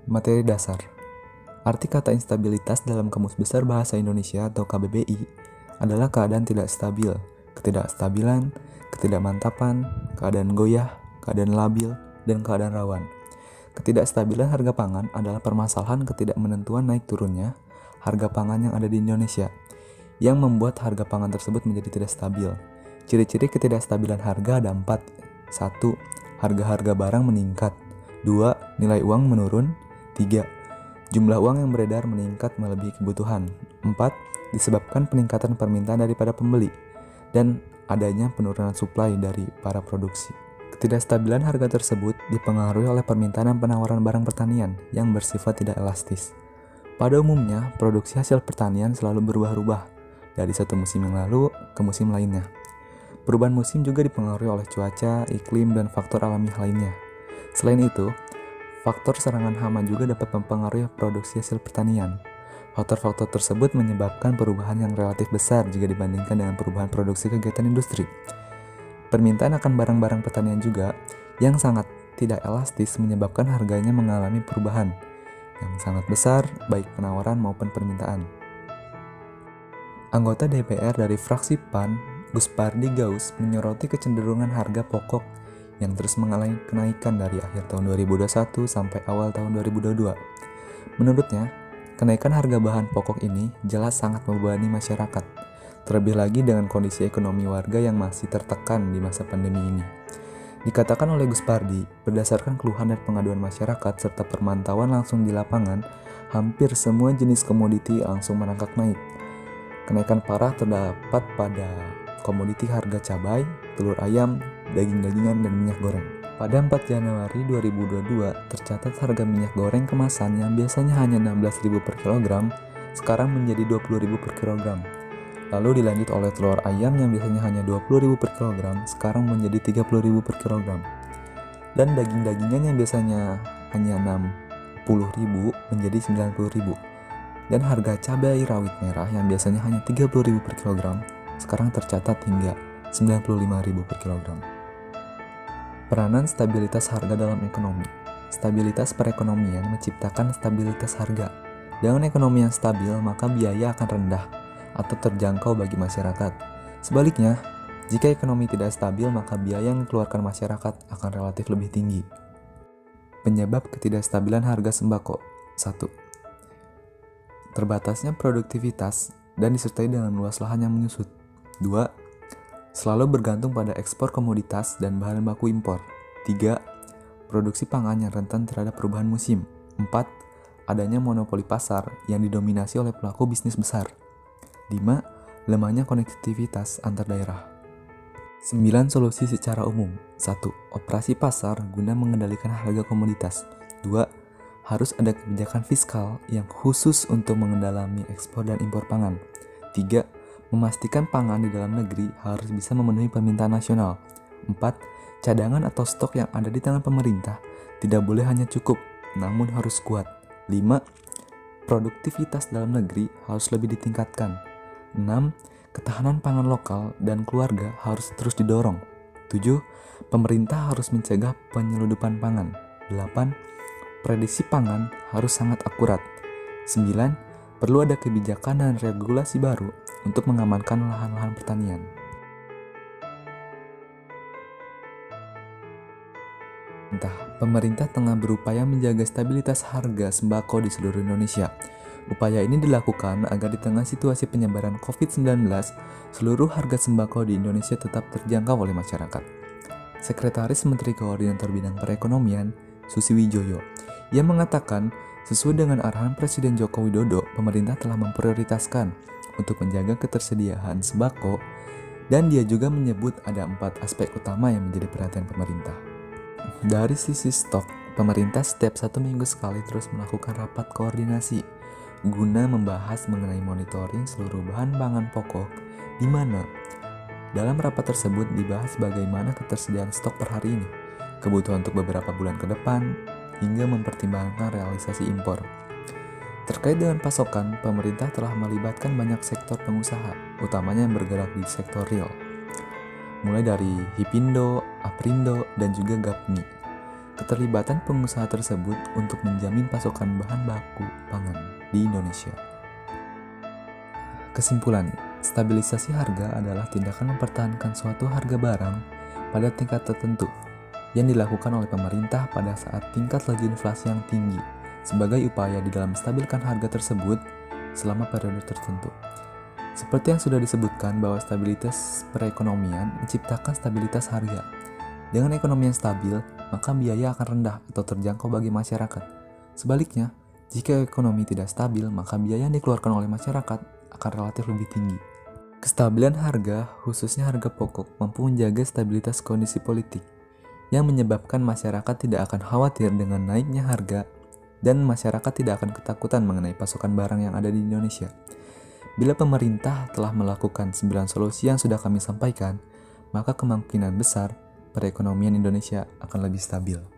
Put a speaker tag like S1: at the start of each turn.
S1: Materi dasar. Arti kata instabilitas dalam Kamus Besar Bahasa Indonesia atau KBBI adalah keadaan tidak stabil, ketidakstabilan, ketidakmantapan, keadaan goyah, keadaan labil, dan keadaan rawan. Ketidakstabilan harga pangan adalah permasalahan ketidakmenentuan naik turunnya harga pangan yang ada di Indonesia, yang membuat harga pangan tersebut menjadi tidak stabil. Ciri-ciri ketidakstabilan harga ada 4. 1. Harga-harga barang meningkat. 2. Nilai uang menurun. 3. Jumlah uang yang beredar meningkat melebihi kebutuhan. 4. Disebabkan peningkatan permintaan daripada pembeli dan adanya penurunan suplai dari para produksi. Ketidakstabilan harga tersebut dipengaruhi oleh permintaan dan penawaran barang pertanian yang bersifat tidak elastis. Pada umumnya, produksi hasil pertanian selalu berubah-ubah dari satu musim yang lalu ke musim lainnya. Perubahan musim juga dipengaruhi oleh cuaca, iklim, dan faktor alami lainnya. Selain itu, faktor serangan hama juga dapat mempengaruhi produksi hasil pertanian. Faktor-faktor tersebut menyebabkan perubahan yang relatif besar jika dibandingkan dengan perubahan produksi kegiatan industri. Permintaan akan barang-barang pertanian juga yang sangat tidak elastis menyebabkan harganya mengalami perubahan yang sangat besar baik penawaran maupun permintaan. Anggota DPR dari fraksi PAN, Guspardi Gaus, menyoroti kecenderungan harga pokok yang terus mengalami kenaikan dari akhir tahun 2021 sampai awal tahun 2022. Menurutnya, kenaikan harga bahan pokok ini jelas sangat membebani masyarakat, terlebih lagi dengan kondisi ekonomi warga yang masih tertekan di masa pandemi ini. Dikatakan oleh Guspardi, berdasarkan keluhan dan pengaduan masyarakat serta permantauan langsung di lapangan, hampir semua jenis komoditi langsung merangkak naik. Kenaikan parah terdapat pada komoditi harga cabai, telur ayam, daging-dagingan, dan minyak goreng. Pada 4 Januari 2022, tercatat harga minyak goreng kemasan yang biasanya hanya 16.000 per kilogram, sekarang menjadi 20.000 per kilogram. Lalu dilanjut oleh telur ayam yang biasanya hanya 20.000 per kilogram, sekarang menjadi 30.000 per kilogram. Dan daging-dagingan yang biasanya hanya 60.000 menjadi 90.000. Dan harga cabai rawit merah yang biasanya hanya 30.000 per kilogram, sekarang tercatat hingga 95.000 per kilogram. Peranan stabilitas harga dalam ekonomi. Stabilitas perekonomian menciptakan stabilitas harga. Dengan ekonomi yang stabil, maka biaya akan rendah atau terjangkau bagi masyarakat. Sebaliknya, jika ekonomi tidak stabil, maka biaya yang dikeluarkan masyarakat akan relatif lebih tinggi. Penyebab ketidakstabilan harga sembako. 1. Terbatasnya produktivitas dan disertai dengan luas lahan yang menyusut. 2. Selalu bergantung pada ekspor komoditas dan bahan baku impor. 3. Produksi pangan yang rentan terhadap perubahan musim. 4. Adanya monopoli pasar yang didominasi oleh pelaku bisnis besar. 5. Lemahnya konektivitas antar daerah. 9. Solusi secara umum. 1. Operasi pasar guna mengendalikan harga komoditas. 2. Harus ada kebijakan fiskal yang khusus untuk mengendalikan ekspor dan impor pangan. 3. Memastikan pangan di dalam negeri harus bisa memenuhi permintaan nasional. 4. Cadangan atau stok yang ada di tangan pemerintah tidak boleh hanya cukup, namun harus kuat. 5. Produktivitas dalam negeri harus lebih ditingkatkan. 6. Ketahanan pangan lokal dan keluarga harus terus didorong. 7. Pemerintah harus mencegah penyeludupan pangan. 8. Prediksi pangan harus sangat akurat. 9. Perlu ada kebijakan dan regulasi baru untuk mengamankan lahan-lahan pertanian. Pemerintah tengah berupaya menjaga stabilitas harga sembako di seluruh Indonesia. Upaya ini dilakukan agar di tengah situasi penyebaran COVID-19, seluruh harga sembako di Indonesia tetap terjangkau oleh masyarakat. Sekretaris Menteri Koordinator Bidang Perekonomian, Susi Wijoyo, ia mengatakan, sesuai dengan arahan Presiden Joko Widodo, pemerintah telah memprioritaskan untuk menjaga ketersediaan sembako, dan dia juga menyebut ada 4 aspek utama yang menjadi perhatian pemerintah. Dari sisi stok, pemerintah setiap 1 minggu sekali terus melakukan rapat koordinasi guna membahas mengenai monitoring seluruh bahan pangan pokok, di mana dalam rapat tersebut dibahas bagaimana ketersediaan stok per hari ini, kebutuhan untuk beberapa bulan ke depan, hingga mempertimbangkan realisasi impor. Terkait dengan pasokan, pemerintah telah melibatkan banyak sektor pengusaha, utamanya yang bergerak di sektor real, mulai dari Hipindo, Aprindo, dan juga Gapmi. keterlibatan pengusaha tersebut untuk menjamin pasokan bahan baku pangan di Indonesia. Kesimpulan, stabilisasi harga adalah tindakan mempertahankan suatu harga barang pada tingkat tertentu yang dilakukan oleh pemerintah pada saat tingkat laju inflasi yang tinggi sebagai upaya di dalam menstabilkan harga tersebut selama periode tertentu. Seperti yang sudah disebutkan bahwa stabilitas perekonomian menciptakan stabilitas harga. Dengan ekonomi yang stabil, maka biaya akan rendah atau terjangkau bagi masyarakat. Sebaliknya, jika ekonomi tidak stabil, maka biaya yang dikeluarkan oleh masyarakat akan relatif lebih tinggi. Kestabilan harga, khususnya harga pokok, mampu menjaga stabilitas kondisi politik, yang menyebabkan masyarakat tidak akan khawatir dengan naiknya harga dan masyarakat tidak akan ketakutan mengenai pasokan barang yang ada di Indonesia. Bila pemerintah telah melakukan 9 solusi yang sudah kami sampaikan, maka kemungkinan besar perekonomian Indonesia akan lebih stabil.